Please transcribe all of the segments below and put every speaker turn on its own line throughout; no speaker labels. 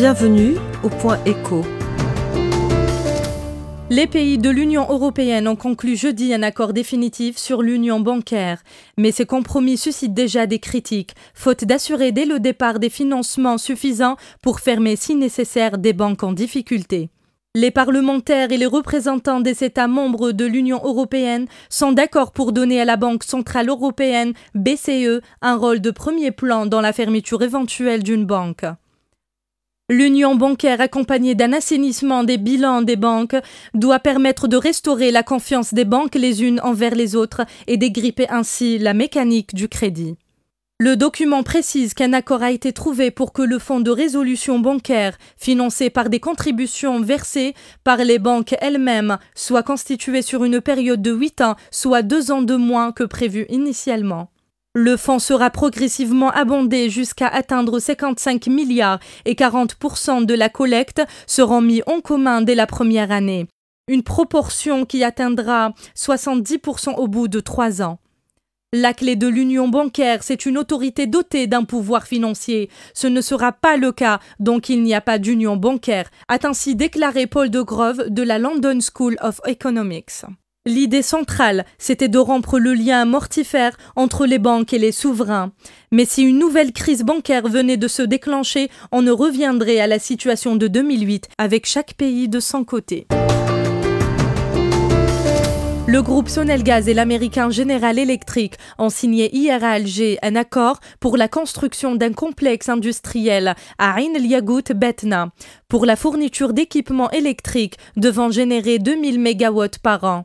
Bienvenue au Point Écho.
Les pays de l'Union européenne ont conclu jeudi un accord définitif sur l'union bancaire. Mais ces compromis suscitent déjà des critiques, faute d'assurer dès le départ des financements suffisants pour fermer si nécessaire des banques en difficulté. Les parlementaires et les représentants des États membres de l'Union européenne sont d'accord pour donner à la Banque centrale européenne, BCE, un rôle de premier plan dans la fermeture éventuelle d'une banque. L'union bancaire, accompagnée d'un assainissement des bilans des banques, doit permettre de restaurer la confiance des banques les unes envers les autres et dégripper ainsi la mécanique du crédit. Le document précise qu'un accord a été trouvé pour que le fonds de résolution bancaire, financé par des contributions versées par les banques elles-mêmes, soit constitué sur une période de 8 ans, soit 2 ans de moins que prévu initialement. Le fonds sera progressivement abondé jusqu'à atteindre 55 milliards et 40% de la collecte seront mis en commun dès la première année, une proportion qui atteindra 70% au bout de 3 ans. La clé de l'union bancaire, c'est une autorité dotée d'un pouvoir financier. Ce ne sera pas le cas, donc il n'y a pas d'union bancaire, a ainsi déclaré Paul de Grove de la London School of Economics. L'idée centrale, c'était de rompre le lien mortifère entre les banques et les souverains. Mais si une nouvelle crise bancaire venait de se déclencher, on ne reviendrait à la situation de 2008, avec chaque pays de son côté. Le groupe Sonelgaz et l'américain General Electric ont signé hier à Alger un accord pour la construction d'un complexe industriel à Ain El Yagout Betna pour la fourniture d'équipements électriques devant générer 2000 MW par an.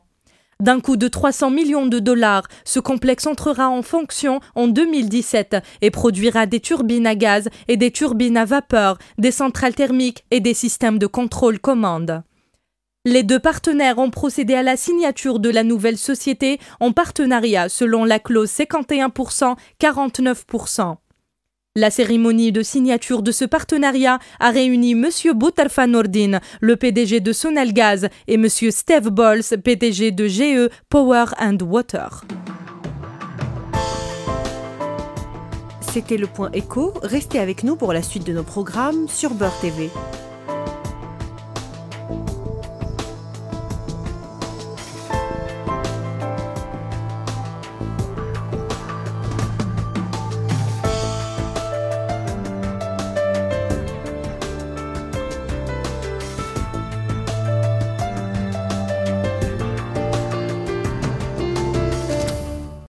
D'un coût de 300 millions de dollars, ce complexe entrera en fonction en 2017 et produira des turbines à gaz et des turbines à vapeur, des centrales thermiques et des systèmes de contrôle-commande. Les deux partenaires ont procédé à la signature de la nouvelle société en partenariat selon la clause 51%-49%. La cérémonie de signature de ce partenariat a réuni M. Boutarfa Nordin, le PDG de Sonelgaz, et M. Steve Bols, PDG de GE Power and Water.
C'était le Point Écho. Restez avec nous pour la suite de nos programmes sur Beurre TV.